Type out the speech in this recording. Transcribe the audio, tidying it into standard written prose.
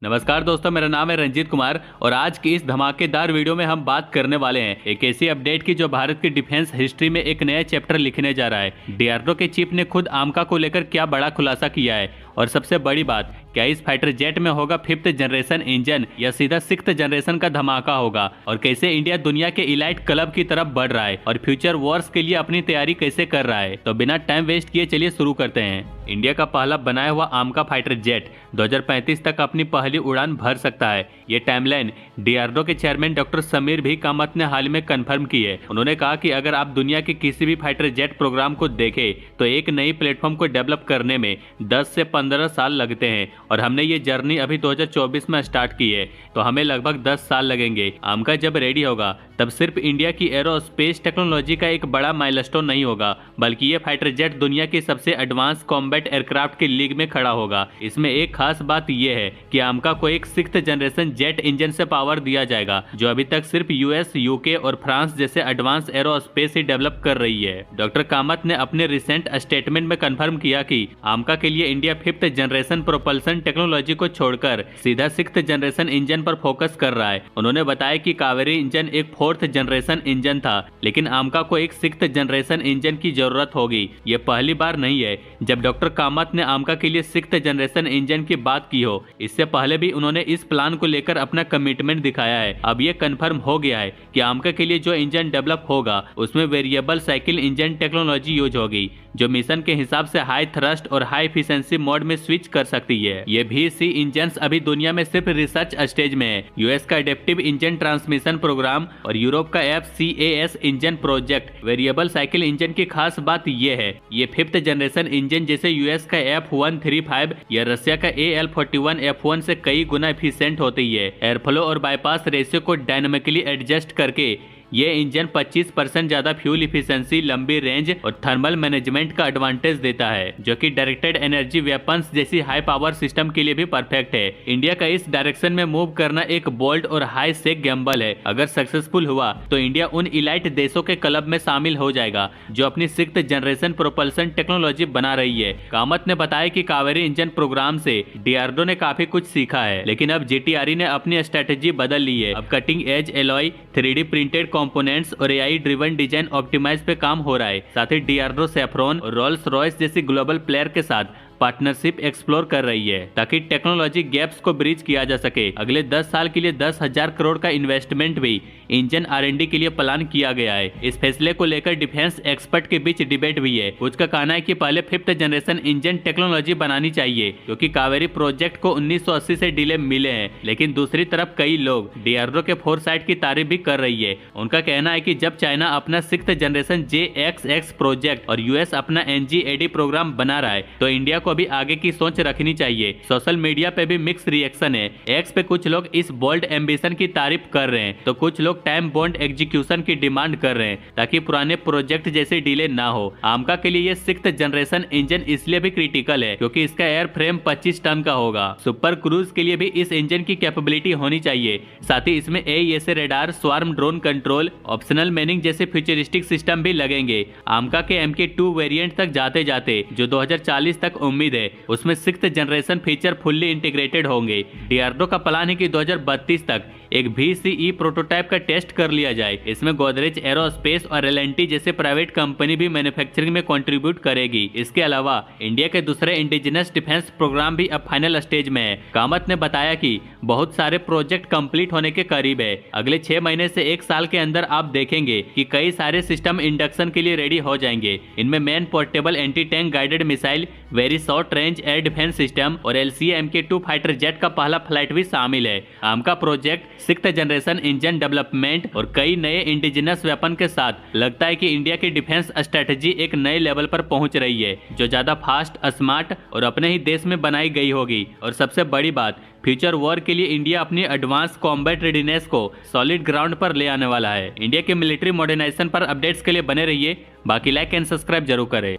नमस्कार दोस्तों, मेरा नाम है रंजीत कुमार और आज की इस धमाकेदार वीडियो में हम बात करने वाले हैं एक ऐसी अपडेट की जो भारत की डिफेंस हिस्ट्री में एक नया चैप्टर लिखने जा रहा है। डीआरडीओ के चीफ ने खुद आमका को लेकर क्या बड़ा खुलासा किया है और सबसे बड़ी बात, क्या इस फाइटर जेट में होगा 5th जनरेशन इंजन या सीधा 6th जनरेशन का धमाका होगा और कैसे इंडिया दुनिया के इलाइट क्लब की तरफ बढ़ रहा है और फ्यूचर वॉर्स के लिए अपनी तैयारी कैसे कर रहा है। तो बिना टाइम वेस्ट किए चलिए शुरू करते हैं। इंडिया का पहला बनाया हुआ आमका फाइटर जेट 2035 तक अपनी पहली उड़ान भर सकता है। ये टाइमलाइन डीआरडीओ के चेयरमैन डॉक्टर समीर भी कामत ने हाल में कंफर्म की है। उन्होंने कहा कि अगर आप दुनिया के किसी भी फाइटर जेट प्रोग्राम को देखें तो एक नई प्लेटफॉर्म को डेवलप करने में 10 से 15 साल लगते हैं और हमने ये जर्नी अभी 2024 में स्टार्ट की है, तो हमें लगभग 10 साल लगेंगे। आमका जब रेडी होगा तब सिर्फ इंडिया की एरोस्पेस टेक्नोलॉजी का एक बड़ा माइलस्टोन नहीं होगा, बल्कि ये फाइटर जेट दुनिया की सबसे एडवांस कॉम्बैट एयरक्राफ्ट की लीग में खड़ा होगा। इसमें एक खास बात यह है कि आमका को एक 6th जनरेशन जेट इंजन से पावर दिया जाएगा, जो अभी तक सिर्फ यूएस, यूके और फ्रांस जैसे एडवांस एरोस्पेस ही डेवलप कर रही है। डॉक्टर कामत ने अपने रिसेंट स्टेटमेंट में कंफर्म किया कि आमका के लिए India 5th generation propulsion technology को छोड़कर सीधा 6th जनरेशन इंजन पर फोकस कर रहा है। उन्होंने बताया कि कावेरी इंजन एक 4th जनरेशन इंजन था, लेकिन आमका को एक 6th जनरेशन इंजन की जरूरत होगी। ये पहली बार नहीं है जब डॉक्टर कामत ने आमका के लिए 6th जनरेशन इंजन की बात की हो। इससे पहले भी उन्होंने इस प्लान को लेकर अपना कमिटमेंट दिखाया है। अब ये कंफर्म हो गया है कि आमका के लिए जो इंजन डेवलप होगा उसमें variable cycle engine technology use होगी, जो मिशन के हिसाब से हाई थ्रस्ट और हाई एफिशिएंसी मोड में स्विच कर सकती है। ये VC इंजन्स अभी दुनिया में सिर्फ रिसर्च स्टेज में है। यूएस का एडेप्टिव इंजन ट्रांसमिशन प्रोग्राम और यूरोप का FCAS engine project variable cycle engine की खास बात यह है, ये 5th जनरेशन इंजन जैसे यूएस का F135 या रशिया का AL41 F1 से कई गुना एफिशिएंट होती है। एयरफ्लो और बाईपास रेशियो को डायनामिकली एडजस्ट करके ये इंजन 25% ज्यादा फ्यूल इफिशिएंसी, लंबी रेंज और थर्मल मैनेजमेंट का एडवांटेज देता है, जो कि डायरेक्टेड एनर्जी वेपन्स जैसी हाई पावर सिस्टम के लिए भी परफेक्ट है। इंडिया का इस डायरेक्शन में मूव करना एक बोल्ड और हाई सेक गैम्बल है। अगर सक्सेसफुल हुआ तो इंडिया उन इलाइट देशों के क्लब में शामिल हो जाएगा जो अपनी 6th जनरेशन प्रोपल्सन टेक्नोलॉजी बना रही है। कामत ने बताया कि कावेरी इंजन प्रोग्राम से डीआरडीओ ने काफी कुछ सीखा है, लेकिन अब GTRE ने अपनी स्ट्रेटेजी बदल ली है। अब cutting edge alloy, 3D printed components और AI ड्रिवन डिजाइन ऑप्टिमाइज पे काम हो रहा है। साथ ही डीआरडीओ, सैफ्रॉन और रोल्स रॉयस जैसी ग्लोबल प्लेयर के साथ पार्टनरशिप एक्सप्लोर कर रही है ताकि टेक्नोलॉजी गैप्स को ब्रिज किया जा सके। अगले 10 साल के लिए 10,000 करोड़ का इन्वेस्टमेंट भी इंजन R&D के लिए प्लान किया गया है। इस फैसले को लेकर डिफेंस एक्सपर्ट के बीच डिबेट भी है। कुछ का कहना है कि पहले 5th जनरेशन इंजन टेक्नोलॉजी बनानी चाहिए क्योंकि कावेरी प्रोजेक्ट को 1980 से डिले मिले हैं, लेकिन दूसरी तरफ कई लोग डीआरडीओ के फोरसाइट की तारीफ भी कर रही है। उनका कहना है कि जब चाइना अपना 6th जनरेशन JXX प्रोजेक्ट और यूएस अपना NGAD प्रोग्राम बना रहा है तो इंडिया को भी आगे की सोच रखनी चाहिए। सोशल मीडिया पे भी मिक्स रिएक्शन है। एक्स पे कुछ लोग इस बोल्ड एम्बिशन की तारीफ कर रहे हैं तो कुछ लोग टाइम बॉन्ड एग्जीक्यूशन की डिमांड कर रहे हैं ताकि पुराने प्रोजेक्ट जैसे डिले ना हो। आमका के लिए ये 6th जनरेशन इंजन इसलिए भी क्रिटिकल है क्योंकि इसका एयर फ्रेम 25 टन का होगा। सुपर क्रूज के लिए भी इस इंजन की कैपेबिलिटी होनी चाहिए। साथ ही इसमें AESA radar, swarm drone control, optional Manning जैसे फ्यूचरिस्टिक सिस्टम भी लगेंगे। आमका के MK2 वेरिएंट तक जाते जाते जो 2040 तक उम्मीद है, उसमें 6th generation feature fully integrated होंगे। डीआरडीओ का प्लान है कि 2032 तक एक VCE प्रोटोटाइप का टेस्ट कर लिया जाए। इसमें गोदरेज एरोस्पेस और L&T जैसे प्राइवेट कंपनी भी मैन्युफैक्चरिंग में कंट्रीब्यूट करेगी। इसके अलावा इंडिया के दूसरे इंडिजिनस डिफेंस प्रोग्राम भी अब फाइनल स्टेज में है। कामत ने बताया कि बहुत सारे प्रोजेक्ट कंप्लीट होने के करीब है। अगले 6 महीने से 1 साल के अंदर आप देखेंगे कि कई सारे सिस्टम इंडक्शन के लिए रेडी हो जाएंगे। इनमें main portable anti tank guided missile, very short range air defence system और LCA MK2 फाइटर जेट का पहला फ्लाइट भी शामिल है। आमका project 6th generation engine development और कई नए इंडिजिनस वेपन के साथ लगता है कि इंडिया की डिफेंस स्ट्रेटजी एक नए लेवल पर पहुंच रही है, जो ज्यादा फास्ट, स्मार्ट और अपने ही देश में बनाई गई होगी। और सबसे बड़ी बात, फ्यूचर वॉर के लिए इंडिया अपनी एडवांस कॉम्बैट रेडीनेस को सॉलिड ग्राउंड पर ले आने वाला है। इंडिया के मिलिट्री मॉडर्नाइजेशन पर अपडेट्स के लिए बने रहिए। बाकी लाइक एंड सब्सक्राइब जरूर करें।